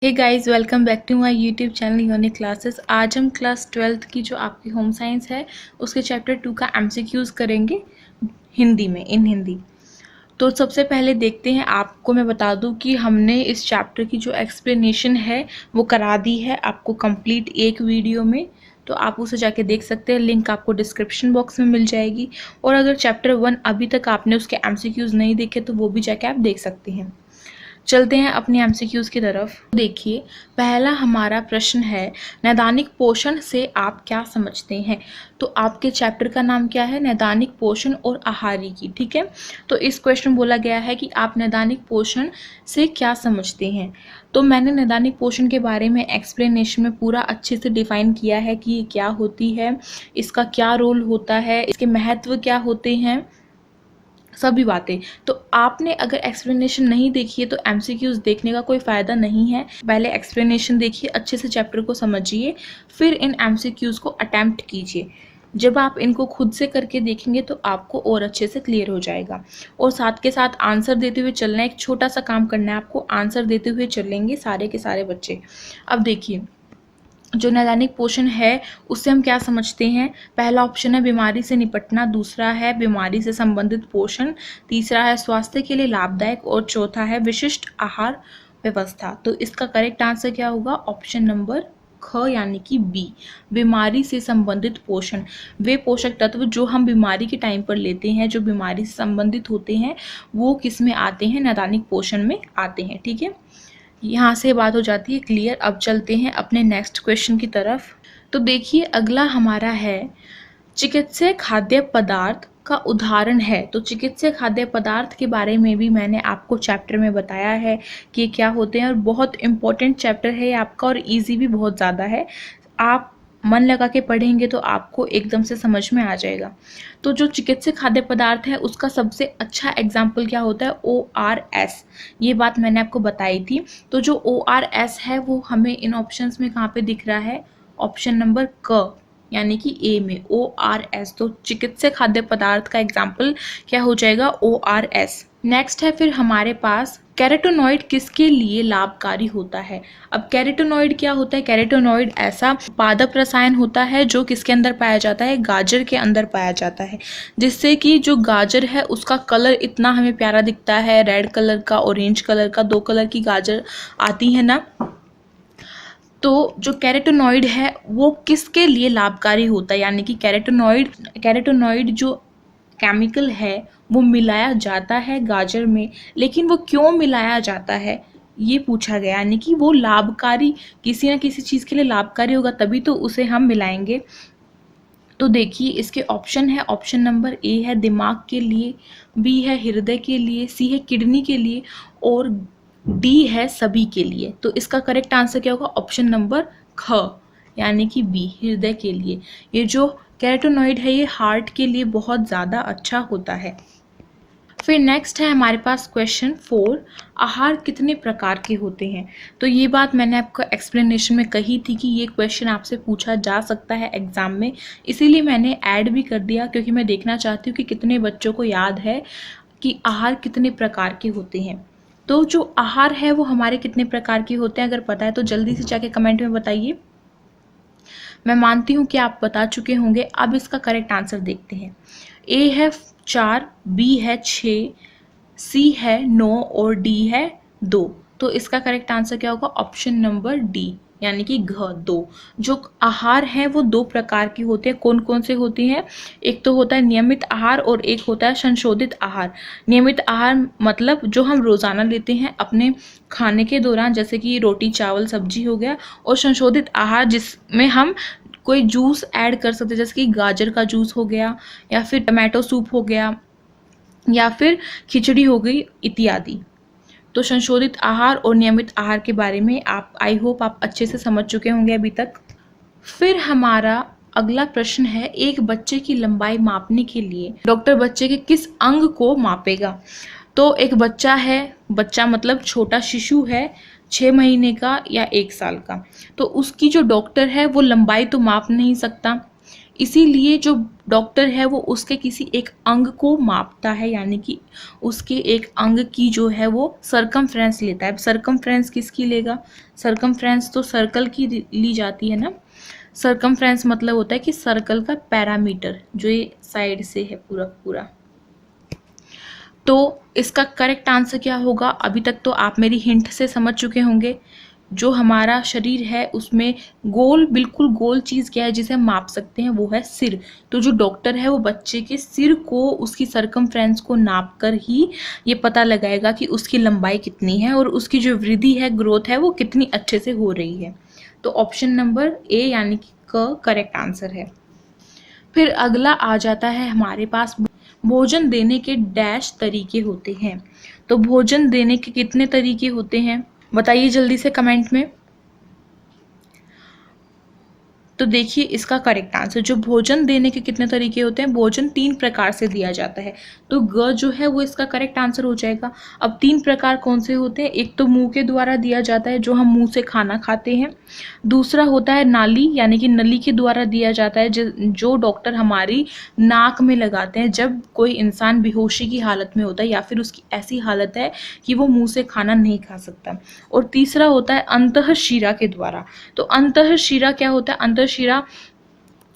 Hey guys, welcome back to my YouTube channel unique classes. आज हम class 12th की जो आपकी होम साइंस है उसके चैप्टर 2 का एमसीक्यूज करेंगे हिंदी में, इन हिंदी। तो सबसे पहले देखते हैं, आपको मैं बता दूं कि हमने इस चैप्टर की जो एक्सप्लेनेशन है वो करा दी है आपको कंप्लीट एक वीडियो में, तो आप उसे जाके देख सकते हैं। लिंक आपको डिस्क्रिप्शन बॉक्स में मिल जाएगी। और अगर चैप्टर 1 अभी तक आपने उसके एमसीक्यूज नहीं देखे तो वो भी जाके आप देख सकते हैं। चलते हैं अपनी एमसीक्यूज की तरफ। देखिए, पहला हमारा प्रश्न है, नैदानिक पोषण से आप क्या समझते हैं। तो आपके चैप्टर का नाम क्या है? नैदानिक पोषण और आहारी की। ठीक है, तो इस क्वेश्चन बोला गया है कि आप नैदानिक पोषण से क्या समझते हैं। तो मैंने नैदानिक पोषण के बारे में एक्सप्लेनेशन में पूरा अच्छे से डिफाइन किया है कि ये क्या होती है, इसका क्या रोल होता है, इसके महत्व क्या होते हैं, सभी बातें। तो आपने अगर एक्सप्लेनेशन नहीं देखी है तो एमसीक्यूज देखने का कोई फ़ायदा नहीं है। पहले एक्सप्लेनेशन देखिए, अच्छे से चैप्टर को समझिए, फिर इन एमसीक्यूज को अटेम्प्ट कीजिए। जब आप इनको खुद से करके देखेंगे तो आपको और अच्छे से क्लियर हो जाएगा। और साथ के साथ आंसर देते हुए चलना है। एक छोटा सा काम करना है आपको, आंसर देते हुए चलेंगे सारे के सारे बच्चे। अब देखिए, जो नैदानिक पोषण है उससे हम क्या समझते हैं। पहला ऑप्शन है बीमारी से निपटना, दूसरा है बीमारी से संबंधित पोषण, तीसरा है स्वास्थ्य के लिए लाभदायक और चौथा है विशिष्ट आहार व्यवस्था। तो इसका करेक्ट आंसर क्या होगा? ऑप्शन नंबर ख यानी कि बी, बीमारी से संबंधित पोषण। वे पोषक तत्व जो हम बीमारी के टाइम पर लेते हैं, जो बीमारी से संबंधित होते हैं, वो किस में आते हैं? नैदानिक पोषण में आते हैं। ठीक है, यहाँ से बात हो जाती है क्लियर। अब चलते हैं अपने नेक्स्ट क्वेश्चन की तरफ। तो देखिए, अगला हमारा है, चिकित्सीय खाद्य पदार्थ का उदाहरण है। तो चिकित्सीय खाद्य पदार्थ के बारे में भी मैंने आपको चैप्टर में बताया है कि ये क्या होते हैं, और बहुत इंपॉर्टेंट चैप्टर है आपका और इजी भी बहुत ज़्यादा है। आप मन लगा के पढ़ेंगे तो आपको एकदम से समझ में आ जाएगा। तो जो चिकित्सीय खाद्य पदार्थ है उसका सबसे अच्छा एग्जाम्पल क्या होता है? ORS। ये बात मैंने आपको बताई थी। तो जो ORS है वो हमें इन ऑप्शंस में कहाँ पे दिख रहा है? ऑप्शन नंबर क यानी कि ए में ORS। तो चिकित्सीय खाद्य पदार्थ का एग्जाम्पल क्या हो जाएगा? ORS। नेक्स्ट है फिर हमारे पास, कैरोटीनॉइड किसके लिए लाभकारी होता है। अब कैरोटीनॉइड क्या होता है? कैरोटीनॉइड ऐसा पादप रसायन होता है जो किसके अंदर पाया जाता है? गाजर के अंदर पाया जाता है, जिससे कि जो गाजर है उसका कलर इतना हमें प्यारा दिखता है, रेड कलर का, ऑरेंज कलर का, 2 कलर की गाजर आती है ना। तो जो कैरोटीनॉइड है वो किसके लिए लाभकारी होता है, यानी कि कैरोटीनॉइड जो केमिकल है वो मिलाया जाता है गाजर में, लेकिन वो क्यों मिलाया जाता है ये पूछा गया। यानी कि वो लाभकारी, किसी न किसी चीज़ के लिए लाभकारी होगा तभी तो उसे हम मिलाएंगे। तो देखिए, इसके ऑप्शन है, ऑप्शन नंबर ए है दिमाग के लिए, बी है हृदय के लिए, सी है किडनी के लिए, और डी है सभी के लिए। तो इसका करेक्ट आंसर क्या होगा? ऑप्शन नंबर ख यानी कि बी, हृदय के लिए। ये जो कैरोटीनॉइड है ये हार्ट के लिए बहुत ज़्यादा अच्छा होता है। फिर नेक्स्ट है हमारे पास क्वेश्चन 4, आहार कितने प्रकार के होते हैं। तो ये बात मैंने आपको एक्सप्लेनेशन में कही थी कि ये क्वेश्चन आपसे पूछा जा सकता है एग्जाम में, इसीलिए मैंने ऐड भी कर दिया, क्योंकि मैं देखना चाहती हूँ कि कितने बच्चों को याद है कि आहार कितने प्रकार के होते हैं। तो जो आहार है वो हमारे कितने प्रकार के होते हैं, अगर पता है तो जल्दी से जाके कमेंट में बताइए। मैं मानती हूँ कि आप बता चुके होंगे। अब इसका करेक्ट आंसर देखते हैं। ए है 4, बी है 6, सी है 9 और डी है 2। तो इसका करेक्ट आंसर क्या होगा? ऑप्शन नंबर डी यानी कि घ, 2। जो आहार हैं वो 2 प्रकार के होते हैं। कौन कौन से होते हैं? एक तो होता है नियमित आहार और एक होता है संशोधित आहार। नियमित आहार मतलब जो हम रोज़ाना लेते हैं अपने खाने के दौरान, जैसे कि रोटी चावल सब्जी हो गया, और संशोधित आहार जिसमें हम कोई जूस ऐड कर सकते हैं, जैसे कि गाजर का जूस हो गया, या फिर टमाटो सूप हो गया, या फिर खिचड़ी हो गई इत्यादि। तो संशोधित आहार और नियमित आहार के बारे में आप, आई होप आप अच्छे से समझ चुके होंगे अभी तक। फिर हमारा अगला प्रश्न है, एक बच्चे की लंबाई मापने के लिए डॉक्टर बच्चे के किस अंग को मापेगा। तो एक बच्चा है, बच्चा मतलब छोटा शिशु है, 6 महीने का या 1 साल का, तो उसकी जो डॉक्टर है वो लंबाई तो माप नहीं सकता, इसीलिए जो डॉक्टर है वो उसके किसी एक अंग को मापता है, यानी कि उसके एक अंग की जो है वो सरकमफ्रेंस लेता है। सरकमफ्रेंस किसकी लेगा? सरकमफ्रेंस तो सर्कल की ली जाती है ना। सरकमफ्रेंस मतलब होता है कि सर्कल का पैरामीटर, जो ये साइड से है पूरा पूरा। तो इसका करेक्ट आंसर क्या होगा? अभी तक तो आप मेरी हिंट से समझ चुके होंगे। जो हमारा शरीर है उसमें गोल, बिल्कुल गोल चीज़ क्या है जिसे हम माप सकते हैं? वो है सिर। तो जो डॉक्टर है वो बच्चे के सिर को, उसकी सरकमफ्रेंस को नाप कर ही ये पता लगाएगा कि उसकी लंबाई कितनी है और उसकी जो वृद्धि है, ग्रोथ है, वो कितनी अच्छे से हो रही है। तो ऑप्शन नंबर ए यानी कि क करेक्ट आंसर है। फिर अगला आ जाता है हमारे पास, भोजन देने के डैश तरीके होते हैं। तो भोजन देने के कितने तरीके होते हैं बताइए जल्दी से कमेंट में। तो देखिए इसका करेक्ट आंसर, जो भोजन देने के कितने तरीके होते हैं? भोजन 3 प्रकार से दिया जाता है। तो ग जो है वो इसका करेक्ट आंसर हो जाएगा। अब 3 प्रकार कौन से होते हैं? एक तो मुंह के द्वारा दिया जाता है, जो हम मुंह से खाना खाते हैं। दूसरा होता है नाली, यानी कि नली के द्वारा दिया जाता है, जो डॉक्टर हमारी नाक में लगाते हैं जब कोई इंसान बेहोशी की हालत में होता है या फिर उसकी ऐसी हालत है कि वो मुंह से खाना नहीं खा सकता। और तीसरा होता है अंतःशिरा के द्वारा। तो अंतःशिरा क्या होता है? अंतःशिरा,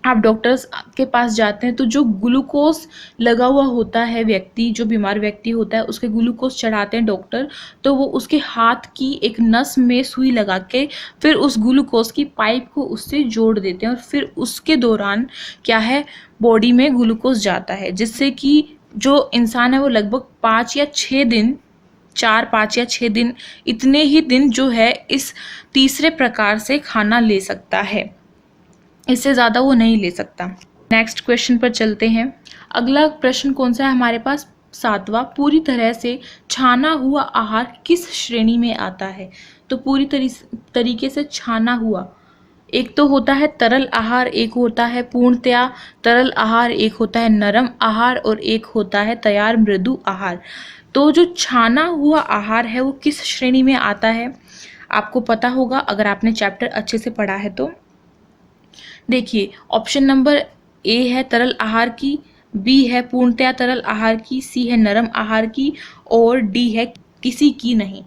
आप डॉक्टर्स के पास जाते हैं तो जो ग्लूकोज लगा हुआ होता है व्यक्ति, जो बीमार व्यक्ति होता है उसके ग्लूकोज चढ़ाते हैं डॉक्टर, तो वो उसके हाथ की एक नस में सुई लगा के फिर उस ग्लूकोज की पाइप को उससे जोड़ देते हैं और फिर उसके दौरान क्या है, बॉडी में ग्लूकोज जाता है, जिससे कि जो इंसान है वो लगभग 5 या 6 दिन, 4, 5 या 6 दिन, इतने ही दिन जो है इस तीसरे प्रकार से खाना ले सकता है, इससे ज़्यादा वो नहीं ले सकता। नेक्स्ट क्वेश्चन पर चलते हैं। अगला प्रश्न कौन सा है हमारे पास? 7वां, पूरी तरह से छाना हुआ आहार किस श्रेणी में आता है? तो पूरी तरीके से छाना हुआ, एक तो होता है तरल आहार, एक होता है पूर्णतया तरल आहार, एक होता है नरम आहार और एक होता है तैयार मृदु आहार। तो जो छाना हुआ आहार है वो किस श्रेणी में आता है? आपको पता होगा अगर आपने चैप्टर अच्छे से पढ़ा है तो। देखिए ऑप्शन नंबर ए है तरल आहार की, बी है पूर्णतया तरल आहार की, सी है नरम आहार की और डी है किसी की नहीं।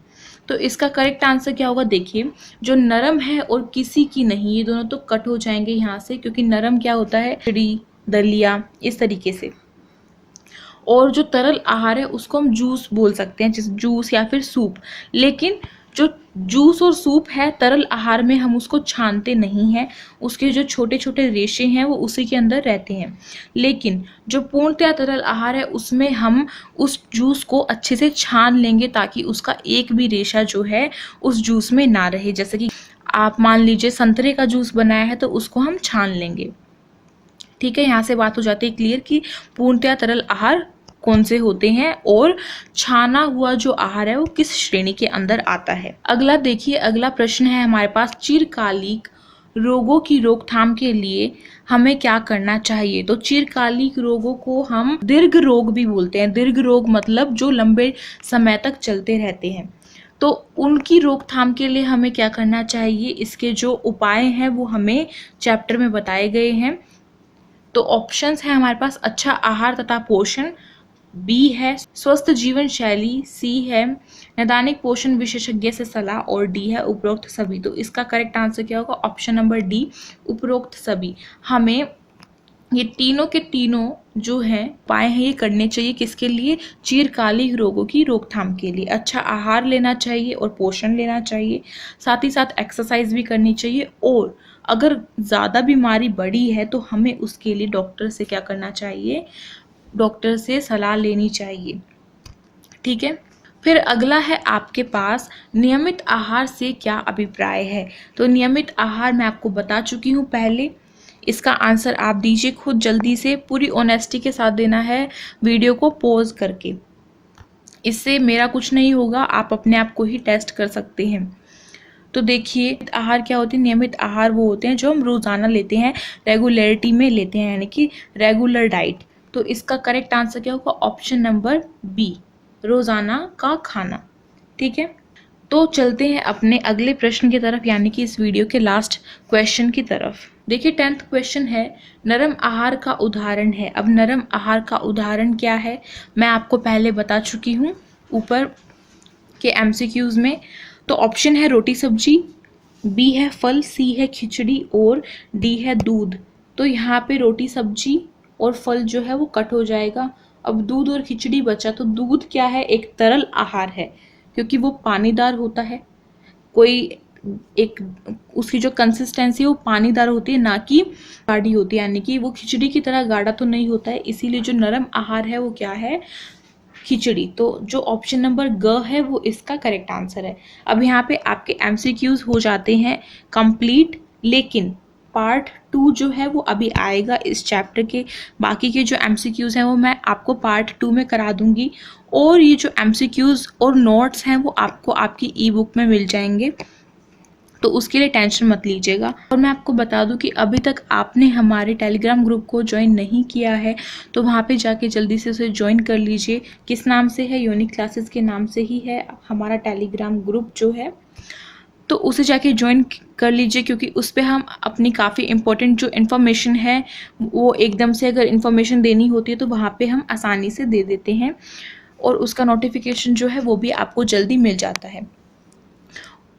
तो इसका करेक्ट आंसर क्या होगा? देखिए जो नरम है और किसी की नहीं, ये दोनों तो कट हो जाएंगे यहाँ से, क्योंकि नरम क्या होता है? खिचड़ी, दलिया, इस तरीके से। और जो तरल आहार है उसको हम जूस बोल सकते हैं, जैसे जूस या फिर सूप। लेकिन जो जूस और सूप है तरल आहार में हम उसको छानते नहीं हैं, उसके जो छोटे छोटे रेशे हैं वो उसी के अंदर रहते हैं। लेकिन जो पूर्णतया तरल आहार है उसमें हम उस जूस को अच्छे से छान लेंगे ताकि उसका एक भी रेशा जो है उस जूस में ना रहे। जैसे कि आप मान लीजिए संतरे का जूस बनाया है तो उसको हम छान लेंगे। ठीक है, यहाँ से बात हो जाती है क्लियर कि पूर्णतया तरल आहार कौन से होते हैं और छाना हुआ जो आहार है वो किस श्रेणी के अंदर आता है। अगला देखिए, अगला प्रश्न है हमारे पास, चिरकालिक रोगों की रोकथाम के लिए हमें क्या करना चाहिए? तो चिरकालिक रोगों को हम दीर्घ रोग भी बोलते हैं। दीर्घ रोग मतलब जो लंबे समय तक चलते रहते हैं। तो उनकी रोकथाम के लिए हमें क्या करना चाहिए? इसके जो उपाय हैं वो हमें चैप्टर में बताए गए हैं। तो ऑप्शंस है हमारे पास, अच्छा आहार तथा पोषण, बी है स्वस्थ जीवन शैली, सी है नैदानिक पोषण विशेषज्ञ से सलाह और डी है उपरोक्त सभी। तो इसका करेक्ट आंसर क्या होगा? ऑप्शन नंबर डी, उपरोक्त सभी। हमें ये तीनों के तीनों जो हैं उपाय हैं ये करने चाहिए, किसके लिए? चिरकालिक रोगों की रोकथाम के लिए। अच्छा आहार लेना चाहिए और पोषण लेना चाहिए, साथ ही साथ एक्सरसाइज भी करनी चाहिए, और अगर ज़्यादा बीमारी बड़ी है तो हमें उसके लिए डॉक्टर से क्या करना चाहिए? डॉक्टर से सलाह लेनी चाहिए। ठीक है, फिर अगला है आपके पास, नियमित आहार से क्या अभिप्राय है? तो नियमित आहार मैं आपको बता चुकी हूँ पहले, इसका आंसर आप दीजिए खुद जल्दी से, पूरी ऑनेस्टी के साथ देना है, वीडियो को पॉज करके। इससे मेरा कुछ नहीं होगा, आप अपने आप को ही टेस्ट कर सकते हैं। तो देखिए आहार क्या होते हैं? नियमित आहार वो होते हैं जो हम रोजाना लेते हैं, रेगुलरिटी में लेते हैं, यानी कि रेगुलर डाइट। तो इसका करेक्ट आंसर क्या होगा? ऑप्शन नंबर बी, रोजाना का खाना। ठीक है, तो चलते हैं अपने अगले प्रश्न की तरफ, यानी कि इस वीडियो के लास्ट क्वेश्चन की तरफ। देखिए 10th क्वेश्चन है, नरम आहार का उदाहरण है। अब नरम आहार का उदाहरण क्या है, मैं आपको पहले बता चुकी हूँ ऊपर के एमसीक्यूज में। तो ऑप्शन है रोटी सब्जी, बी है फल, सी है खिचड़ी और डी है दूध। तो यहाँ पे रोटी सब्जी और फल जो है वो कट हो जाएगा। अब दूध और खिचड़ी बचा, तो दूध क्या है, एक तरल आहार है क्योंकि वो पानीदार होता है। कोई एक उसकी जो कंसिस्टेंसी है वो पानीदार होती है, ना कि गाढ़ी होती है, यानी कि वो खिचड़ी की तरह गाढ़ा तो नहीं होता है। इसीलिए जो नरम आहार है वो क्या है, खिचड़ी। तो जो ऑप्शन नंबर ग है वो इसका करेक्ट आंसर है। अब यहाँ पे आपके एमसीक्यूज हो जाते हैं कंप्लीट, लेकिन पार्ट 2 जो है वो अभी आएगा इस चैप्टर के। बाकी के जो एमसीक्यूज हैं वो मैं आपको पार्ट 2 में करा दूंगी, और ये जो एमसीक्यूज और नोट्स हैं वो आपको आपकी ई बुक में मिल जाएंगे, तो उसके लिए टेंशन मत लीजिएगा। और मैं आपको बता दूं कि अभी तक आपने हमारे टेलीग्राम ग्रुप को ज्वाइन नहीं किया है तो वहाँ पे जाके जल्दी से उसे ज्वाइन कर लीजिए। किस नाम से है, यूनिक क्लासेस के नाम से ही है हमारा टेलीग्राम ग्रुप जो है, तो उसे जाके ज्वाइन कर लीजिए, क्योंकि उस पर हम अपनी काफ़ी इंपॉर्टेंट जो इन्फॉर्मेशन है वो एकदम से अगर इन्फॉर्मेशन देनी होती है तो वहाँ पे हम आसानी से दे देते हैं, और उसका नोटिफिकेशन जो है वो भी आपको जल्दी मिल जाता है।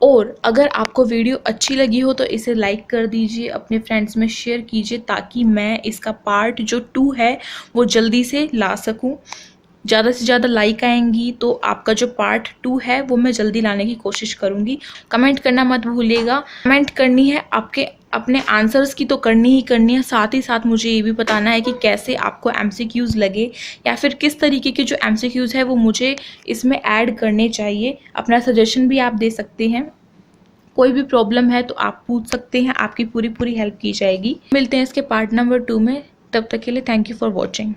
और अगर आपको वीडियो अच्छी लगी हो तो इसे लाइक कर दीजिए, अपने फ्रेंड्स में शेयर कीजिए, ताकि मैं इसका पार्ट जो 2 है वो जल्दी से ला सकूं। ज़्यादा से ज़्यादा लाइक आएंगी तो आपका जो पार्ट 2 है वो मैं जल्दी लाने की कोशिश करूंगी। कमेंट करना मत भूलिएगा, कमेंट करनी है आपके अपने आंसर्स की तो करनी ही करनी है, साथ ही साथ मुझे ये भी बताना है कि कैसे आपको एमसीक्यूज लगे, या फिर किस तरीके के जो एमसीक्यूज है वो मुझे इसमें ऐड करने चाहिए। अपना सजेशन भी आप दे सकते हैं, कोई भी प्रॉब्लम है तो आप पूछ सकते हैं, आपकी पूरी हेल्प की जाएगी। मिलते हैं इसके पार्ट नंबर 2 में, तब तक के लिए थैंक यू फॉर वॉचिंग।